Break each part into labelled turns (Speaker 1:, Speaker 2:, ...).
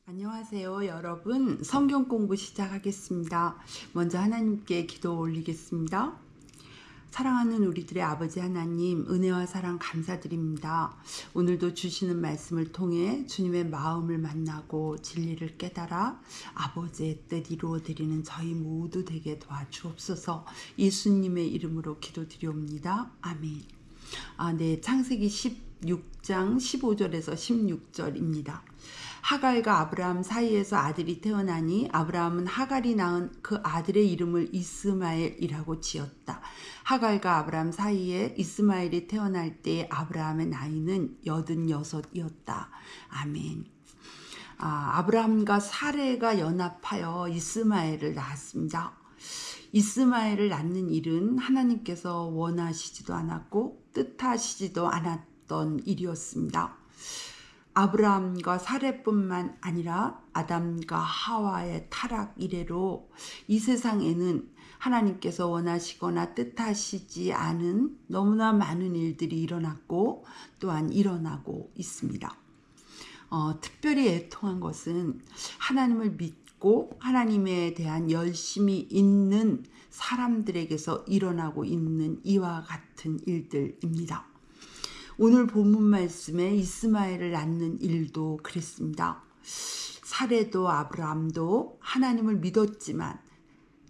Speaker 1: 안녕하세요, 여러분. 성경 공부 시작하겠습니다. 먼저 하나님께 기도 올리겠습니다. 사랑하는 우리들의 아버지 하나님, 은혜와 사랑 감사드립니다. 오늘도 주시는 말씀을 통해 주님의 마음을 만나고 진리를 깨달아 아버지의 뜻 이루어드리는 저희 모두 되게 도와주옵소서. 예수님의 이름으로 기도드리옵니다. 아멘. 네, 창세기 16장 15절에서 16절입니다. 하갈과 아브라함 사이에서 아들이 태어나니 아브라함은 하갈이 낳은 그 아들의 이름을 이스마엘이라고 지었다. 하갈과 아브라함 사이에 이스마엘이 태어날 때 아브라함의 나이는 86이었다. 아멘. 아브라함과 사레가 연합하여 이스마엘을 낳았습니다. 이스마엘을 낳는 일은 하나님께서 원하시지도 않았고 뜻하시지도 않았던 일이었습니다. 아브라함과 사레뿐만 아니라 아담과 하와의 타락 이래로 이 세상에는 하나님께서 원하시거나 뜻하시지 않은 너무나 많은 일들이 일어났고 또한 일어나고 있습니다. 특별히 애통한 것은 하나님을 믿고 하나님에 대한 열심이 있는 사람들에게서 일어나고 있는 이와 같은 일들입니다. 오늘 본문 말씀에 이스마엘을 낳는 일도 그랬습니다. 사레도 아브라함도 하나님을 믿었지만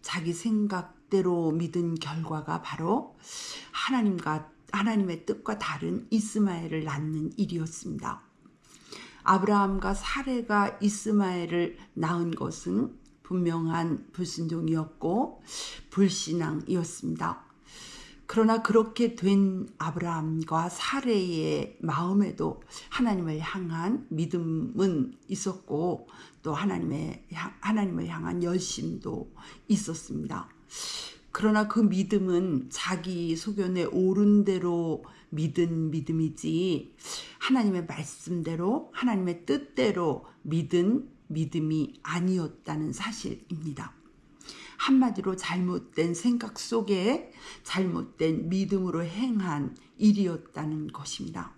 Speaker 1: 자기 생각대로 믿은 결과가 바로 하나님의 뜻과 다른 이스마엘을 낳는 일이었습니다. 아브라함과 사레가 이스마엘을 낳은 것은 분명한 불순종이었고 불신앙이었습니다. 그러나 그렇게 된 아브라함과 사레의 마음에도 하나님을 향한 믿음은 있었고 또 하나님을 향한 열심도 있었습니다. 그러나 그 믿음은 자기 소견에 옳은 대로 믿은 믿음이지 하나님의 말씀대로 하나님의 뜻대로 믿은 믿음이 아니었다는 사실입니다. 한마디로 잘못된 생각 속에 잘못된 믿음으로 행한 일이었다는 것입니다.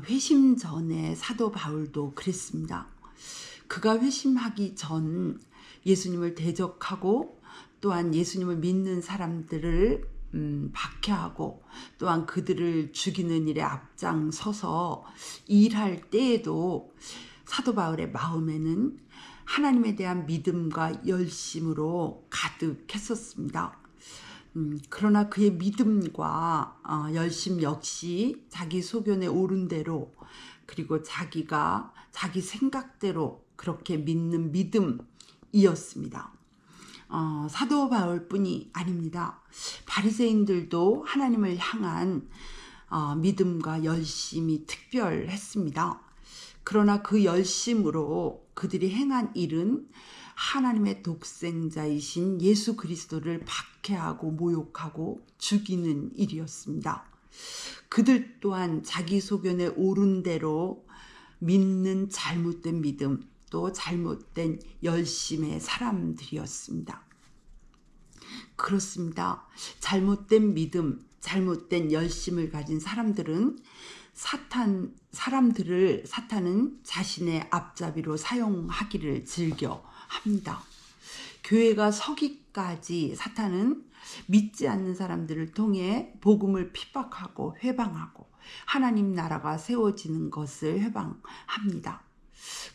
Speaker 1: 회심 전에 사도 바울도 그랬습니다. 그가 회심하기 전 예수님을 대적하고 또한 예수님을 믿는 사람들을 박해하고 또한 그들을 죽이는 일에 앞장서서 일할 때에도 사도 바울의 마음에는 하나님에 대한 믿음과 열심으로 가득했었습니다. 그러나 그의 믿음과 열심 역시 자기 소견에 옳은 대로 그리고 자기가 자기 생각대로 그렇게 믿는 믿음이었습니다. 사도 바울뿐이 아닙니다. 바리새인들도 하나님을 향한 믿음과 열심이 특별했습니다. 그러나 그 열심으로 그들이 행한 일은 하나님의 독생자이신 예수 그리스도를 박해하고 모욕하고 죽이는 일이었습니다. 그들 또한 자기 소견에 옳은 대로 믿는 잘못된 믿음 또 잘못된 열심의 사람들이었습니다. 그렇습니다. 잘못된 믿음, 잘못된 열심을 가진 사람들은 사탄은 자신의 앞잡이로 사용하기를 즐겨 합니다. 교회가 서기까지 사탄은 믿지 않는 사람들을 통해 복음을 핍박하고 회방하고 하나님 나라가 세워지는 것을 회방합니다.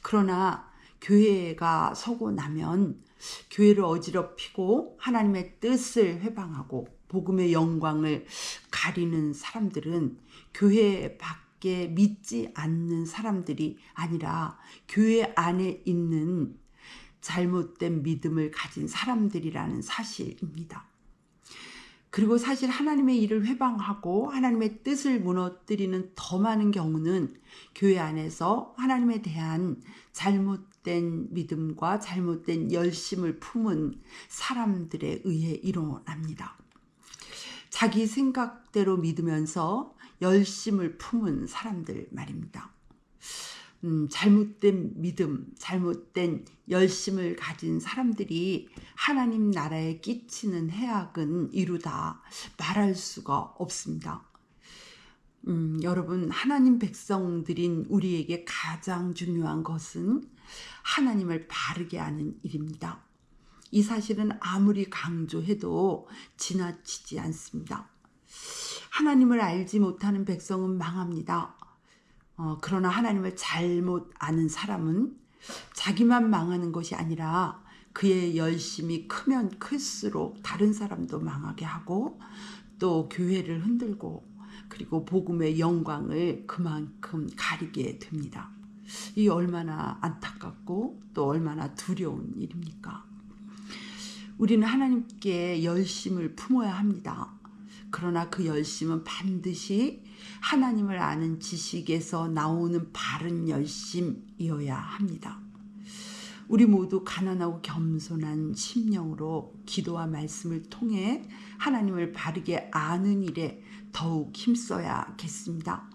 Speaker 1: 그러나 교회가 서고 나면 교회를 어지럽히고 하나님의 뜻을 회방하고 복음의 영광을 가리는 사람들은 교회 밖에 믿지 않는 사람들이 아니라 교회 안에 있는 잘못된 믿음을 가진 사람들이라는 사실입니다. 그리고 사실 하나님의 일을 회방하고 하나님의 뜻을 무너뜨리는 더 많은 경우는 교회 안에서 하나님에 대한 잘못된 믿음과 잘못된 열심을 품은 사람들에 의해 일어납니다. 자기 생각대로 믿으면서 열심을 품은 사람들 말입니다. 잘못된 믿음, 잘못된 열심을 가진 사람들이 하나님 나라에 끼치는 해악은 이루다 말할 수가 없습니다. 여러분, 하나님 백성들인 우리에게 가장 중요한 것은 하나님을 바르게 아는 일입니다. 이 사실은 아무리 강조해도 지나치지 않습니다. 하나님을 알지 못하는 백성은 망합니다. 그러나 하나님을 잘못 아는 사람은 자기만 망하는 것이 아니라 그의 열심이 크면 클수록 다른 사람도 망하게 하고 또 교회를 흔들고 그리고 복음의 영광을 그만큼 가리게 됩니다. 이 얼마나 안타깝고 또 얼마나 두려운 일입니까? 우리는 하나님께 열심을 품어야 합니다. 그러나 그 열심은 반드시 하나님을 아는 지식에서 나오는 바른 열심이어야 합니다. 우리 모두 가난하고 겸손한 심령으로 기도와 말씀을 통해 하나님을 바르게 아는 일에 더욱 힘써야겠습니다.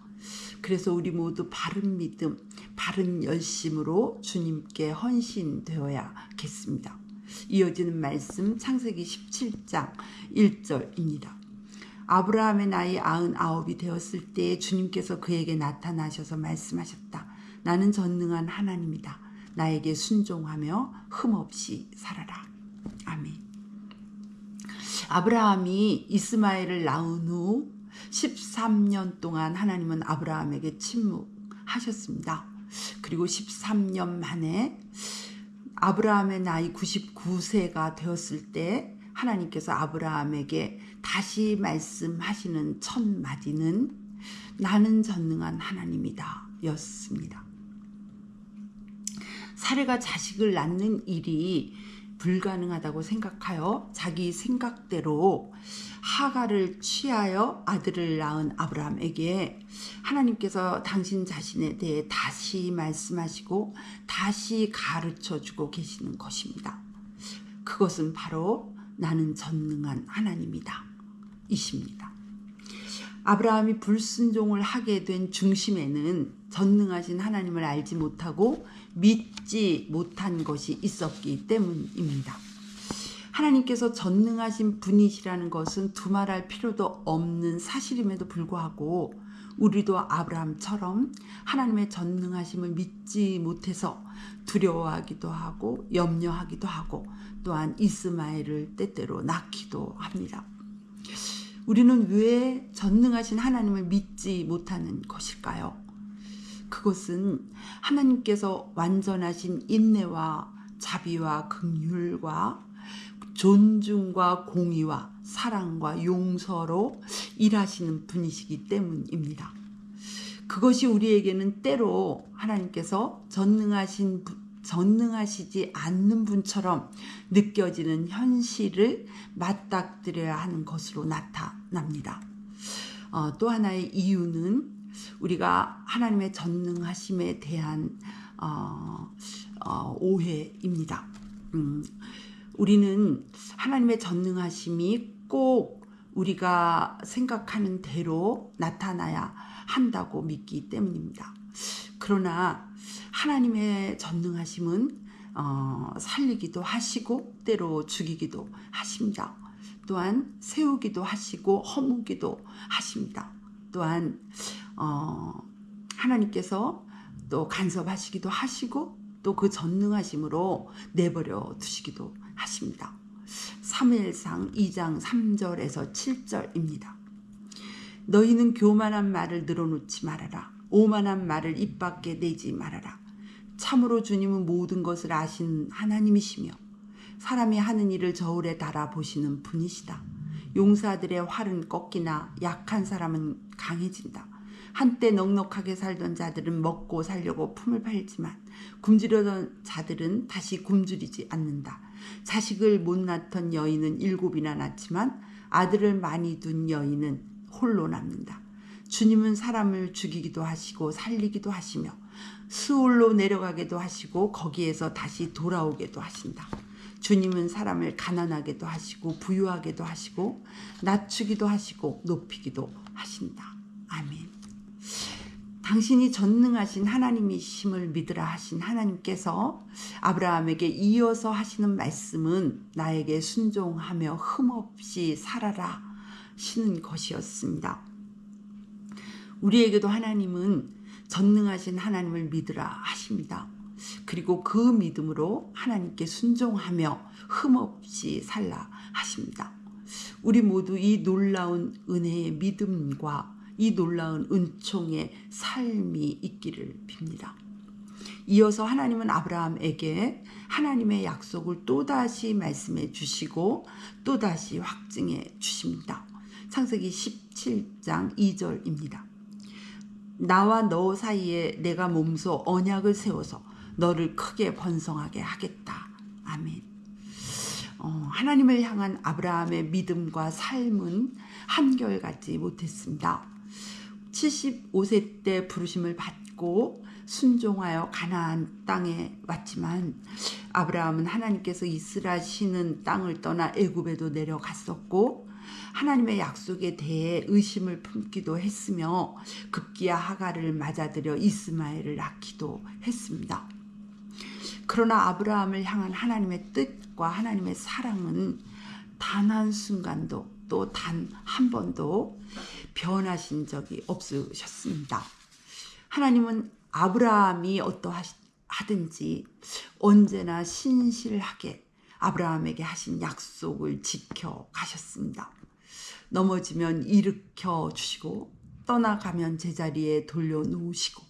Speaker 1: 그래서 우리 모두 바른 믿음, 바른 열심으로 주님께 헌신되어야겠습니다. 이어지는 말씀 창세기 17장 1절입니다. 아브라함의 나이 99이 되었을 때 주님께서 그에게 나타나셔서 말씀하셨다. 나는 전능한 하나님이다. 나에게 순종하며 흠없이 살아라. 아멘. 아브라함이 이스마엘을 낳은 후 13년 동안 하나님은 아브라함에게 침묵하셨습니다. 그리고 13년 만에 아브라함의 나이 99세가 되었을 때 하나님께서 아브라함에게 다시 말씀하시는 첫 마디는 나는 전능한 하나님이다 였습니다. 사례가 자식을 낳는 일이 불가능하다고 생각하여 자기 생각대로 하갈을 취하여 아들을 낳은 아브라함에게 하나님께서 당신 자신에 대해 다시 말씀하시고 다시 가르쳐주고 계시는 것입니다. 그것은 바로 나는 전능한 하나님이다 이십니다. 아브라함이 불순종을 하게 된 중심에는 전능하신 하나님을 알지 못하고 믿지 못한 것이 있었기 때문입니다. 하나님께서 전능하신 분이시라는 것은 두말할 필요도 없는 사실임에도 불구하고 우리도 아브라함처럼 하나님의 전능하심을 믿지 못해서 두려워하기도 하고 염려하기도 하고 또한 이스마엘을 때때로 낳기도 합니다. 우리는 왜 전능하신 하나님을 믿지 못하는 것일까요? 그것은 하나님께서 완전하신 인내와 자비와 긍휼과 존중과 공의와 사랑과 용서로 일하시는 분이시기 때문입니다. 그것이 우리에게는 때로 하나님께서 전능하시지 않는 분처럼 느껴지는 현실을 맞닥뜨려야 하는 것으로 나타납니다. 또 하나의 이유는 우리가 하나님의 전능하심에 대한 오해입니다. 우리는 하나님의 전능하심이 꼭 우리가 생각하는 대로 나타나야 한다고 믿기 때문입니다. 그러나 하나님의 전능하심은 살리기도 하시고 때로 죽이기도 하십니다. 또한 세우기도 하시고 허무기도 하십니다. 또한 하나님께서 또 간섭하시기도 하시고 또 그 전능하심으로 내버려 두시기도 하십니다. 사무엘상 2장 3절에서 7절입니다. 너희는 교만한 말을 늘어놓지 말아라. 오만한 말을 입 밖에 내지 말아라. 참으로 주님은 모든 것을 아신 하나님이시며 사람이 하는 일을 저울에 달아 보시는 분이시다. 용사들의 활은 꺾이나 약한 사람은 강해진다. 한때 넉넉하게 살던 자들은 먹고 살려고 품을 팔지만 굶주려던 자들은 다시 굶주리지 않는다. 자식을 못 낳던 여인은 7이나 낳지만 아들을 많이 둔 여인은 홀로 남는다. 주님은 사람을 죽이기도 하시고 살리기도 하시며 스올로 내려가게도 하시고 거기에서 다시 돌아오게도 하신다. 주님은 사람을 가난하게도 하시고 부유하게도 하시고 낮추기도 하시고 높이기도 하신다. 아멘. 당신이 전능하신 하나님이심을 믿으라 하신 하나님께서 아브라함에게 이어서 하시는 말씀은 나에게 순종하며 흠없이 살아라 시는 것이었습니다. 우리에게도 하나님은 전능하신 하나님을 믿으라 하십니다. 그리고 그 믿음으로 하나님께 순종하며 흠없이 살라 하십니다. 우리 모두 이 놀라운 은혜의 믿음과 이 놀라운 은총의 삶이 있기를 빕니다. 이어서 하나님은 아브라함에게 하나님의 약속을 또다시 말씀해 주시고 또다시 확증해 주십니다. 창세기 17장 2절입니다. 나와 너 사이에 내가 몸소 언약을 세워서 너를 크게 번성하게 하겠다. 아멘. 하나님을 향한 아브라함의 믿음과 삶은 한결같지 못했습니다. 75세 때 부르심을 받고 순종하여 가나안 땅에 왔지만 아브라함은 하나님께서 이스라시는 땅을 떠나 애굽에도 내려갔었고 하나님의 약속에 대해 의심을 품기도 했으며 급기야 하갈을 맞아들여 이스마엘을 낳기도 했습니다. 그러나 아브라함을 향한 하나님의 뜻과 하나님의 사랑은 단 한순간도 또 단 한 번도 변하신 적이 없으셨습니다. 하나님은 아브라함이 어떠하든지 언제나 신실하게 아브라함에게 하신 약속을 지켜 가셨습니다. 넘어지면 일으켜 주시고 떠나가면 제자리에 돌려놓으시고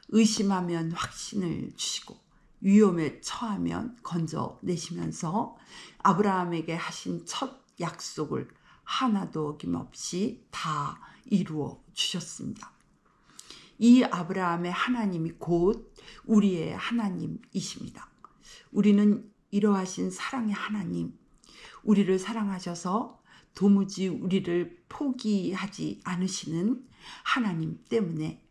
Speaker 1: 의심하면 확신을 주시고 위험에 처하면 건져내시면서 아브라함에게 하신 첫 약속을 하나도 어김없이 다 이루어 주셨습니다. 이 아브라함의 하나님이 곧 우리의 하나님이십니다. 우리는 이러하신 사랑의 하나님, 우리를 사랑하셔서 도무지 우리를 포기하지 않으시는 하나님 때문에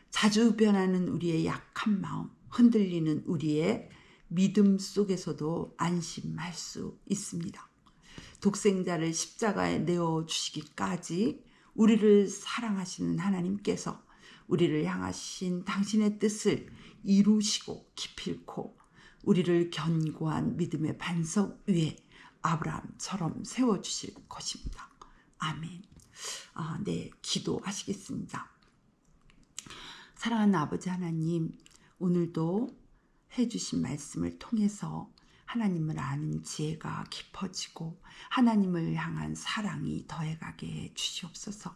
Speaker 1: 자주 변하는 우리의 약한 마음, 흔들리는 우리의 믿음 속에서도 안심할 수 있습니다. 독생자를 십자가에 내어주시기까지 우리를 사랑하시는 하나님께서 우리를 향하신 당신의 뜻을 이루시고 기필코 우리를 견고한 믿음의 반석 위에 아브라함처럼 세워주실 것입니다. 아멘. 네, 기도하시겠습니다. 사랑하는 아버지 하나님, 오늘도 해주신 말씀을 통해서 하나님을 아는 지혜가 깊어지고 하나님을 향한 사랑이 더해가게 해 주시옵소서.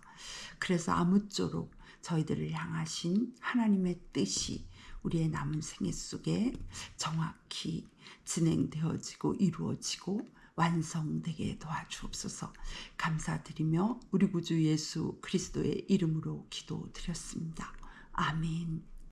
Speaker 1: 그래서 아무쪼록 저희들을 향하신 하나님의 뜻이 우리의 남은 생애 속에 정확히 진행되어지고 이루어지고 완성되게 도와주옵소서. 감사드리며 우리 구주 예수 그리스도의 이름으로 기도드렸습니다. 아멘.